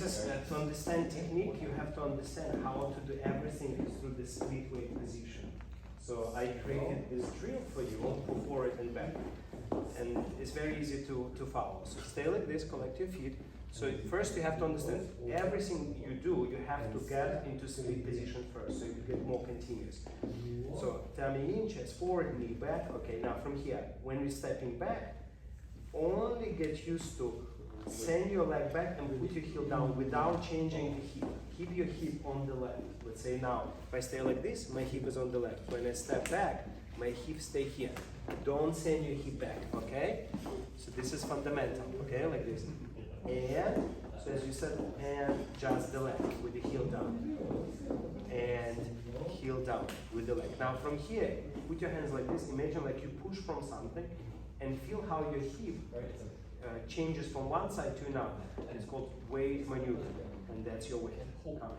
is to understand technique, you have to understand how to do everything through the split weight position. So I created this drill for you for forward and back. And it's very easy to follow. So stay like this, collect your feet. So first you have to understand everything you do, you have to get into split position first, so you get more continuous. So tummy in, chest forward, knee back. Okay, now from here, when you're stepping back, only get used to send your leg back and put your heel down without changing the hip. Keep your hip on the left. Let's say now, if I stay like this, my hip is on the left. When I step back, my hip stay here. Don't send your hip back, okay? So this is fundamental, okay, like this. And, so as you said, and just the leg with the heel down. And heel down with the leg. Now from here, put your hands like this. Imagine like you push from something and feel how your hip changes from one side to another. And it's called weight maneuver. And that's your weight coming.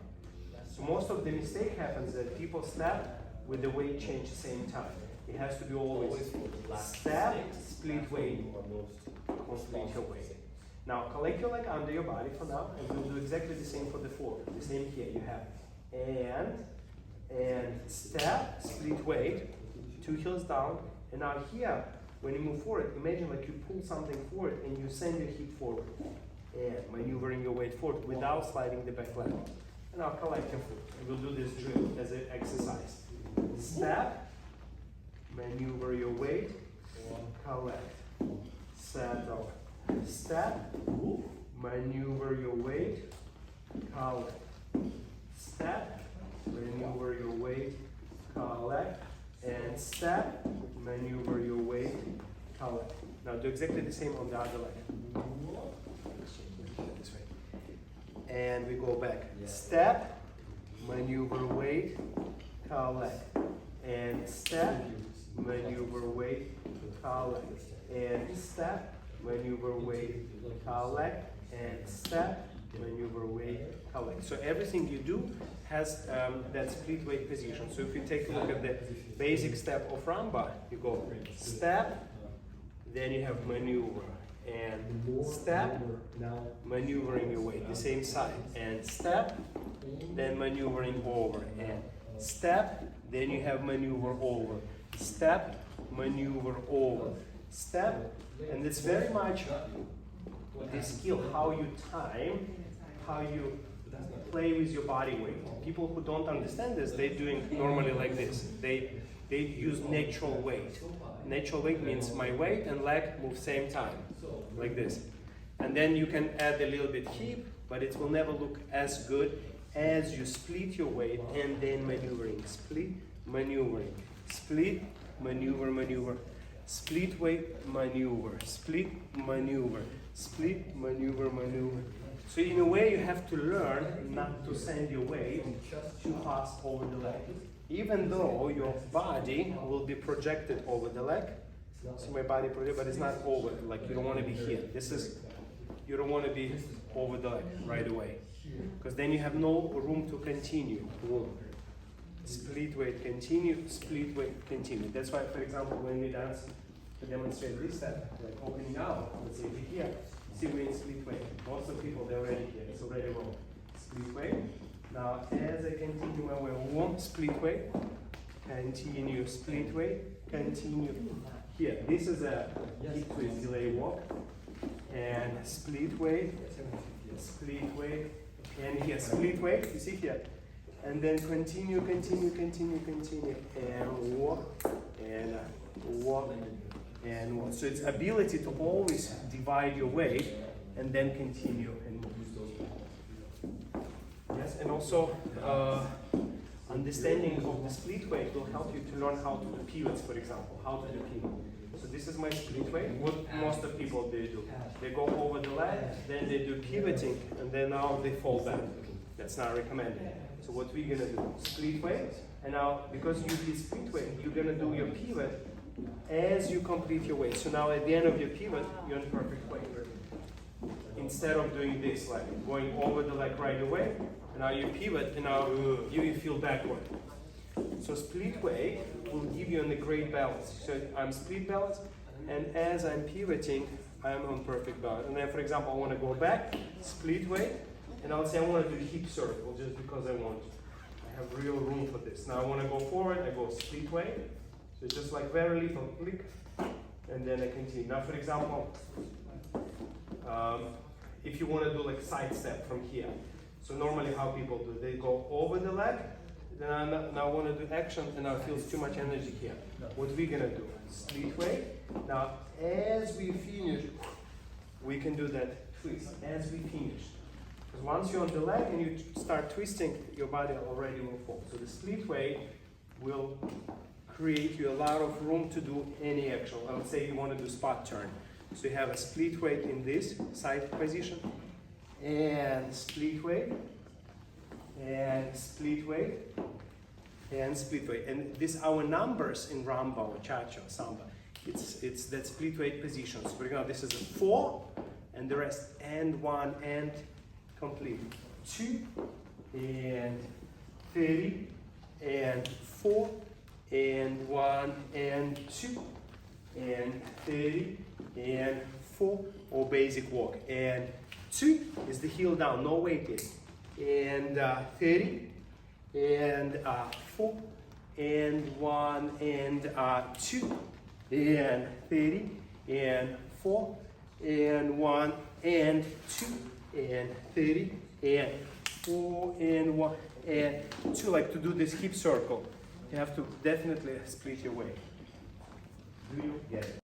So most of the mistake happens that people step with the weight change at the same time. It has to be always step, split weight, complete your weight. Now collect your leg under your body for now, and we'll do exactly the same for the forward. The same here. You have and step, split weight, two heels down, and now here, when you move forward, imagine like you pull something forward and you send your hip forward, and maneuvering your weight forward without sliding the back leg. And now collect your foot. And we'll do this drill as an exercise. Step, maneuver your weight, collect, settle. Step, maneuver your weight, collect. Step, maneuver your weight, collect. And step, maneuver your weight, collect. Now do exactly the same on the other leg. This way. And we go back. Step, maneuver weight, collect. And step, maneuver weight, collect. And step, maneuver weight, collect. And step, maneuver weight, collect. So everything you do has that split weight position. So if you take a look at the basic step of rumba, you go step, then you have maneuver, and step, maneuvering your weight, the same side, and step, then maneuvering over, and step, then you have maneuver over, step, maneuver over, step, and it's very much the skill, how you time, how you play with your body weight. People who don't understand this, they're doing normally like this. They use natural weight. Natural weight means my weight and leg move same time, like this. And then you can add a little bit hip, but it will never look as good as you split your weight and then maneuvering. Split, maneuvering. Split, maneuver, maneuver. Split weight, maneuver. Split, maneuver. Split, maneuver, maneuver. So in a way you have to learn not to send your weight too fast over the leg. Even though your body will be projected over the leg. See my body projected, but it's not over, like you don't want to be here. You don't want to be over the leg right away. Because then you have no room to continue. Split weight, continue, split weight, continue. That's why, for example, when we dance to demonstrate this step, like opening out, let's say we're here, see we're in split weight. Most of the people, they're already here, it's already wrong. Split weight. Now, as I continue my way, one split weight, continue, split weight, continue. Here, this is a hip twist delay walk, and split weight, and here, split weight, you see here, and then continue, continue, continue, continue, and walk, and walk, and walk. So it's ability to always divide your weight, and then continue and move. Yes, and also understanding of the split weight will help you to learn how to do pivots, for example, how to do pivot. So this is my split weight. What most of people do, they go over the leg, then they do pivoting, and then now they fall back. That's not recommended. So what we're gonna do, split weight, and now because you did split weight, you're gonna do your pivot as you complete your weight. So now at the end of your pivot, you're in perfect weight. Instead of doing this, like going over the leg right away, and now you pivot, and now you feel backward. So split weight will give you a great balance. So I'm split balance, and as I'm pivoting, I'm on perfect balance. And then, for example, I want to go back, split weight, And I'll say I want to do a hip circle just because I want to. I have real room for this. Now I want to go forward, I go split weight. So it's just like very little click, and then I continue. Now for example, if you want to do like side step from here. So normally how people do, they go over the leg, then now I want to do action, and now it feels too much energy here. What we're gonna do, split weight. Now as we finish, we can do that twist, as we finish. Because once you're on the leg and you start twisting, your body already will fall. So the split weight will create you a lot of room to do any action. I would say you want to do spot turn. So you have a split weight in this side position, and split weight, and split weight, and split weight. And these our numbers in Rumba or Cha-Cha or Samba. It's that split weight position. So for example, this is a 4, and the rest, and 1, and complete. 2, and 30, and 4, and 1, and 2, and 30, and 4, or basic walk. And 2 is the heel down, no weight yet. And 30, and 4, and 1, and 2, and 30, and 4, and 1, and 2, and 30, and 4, and 1, and 2. Like to do this hip circle, you have to definitely split your weight. Do you get it?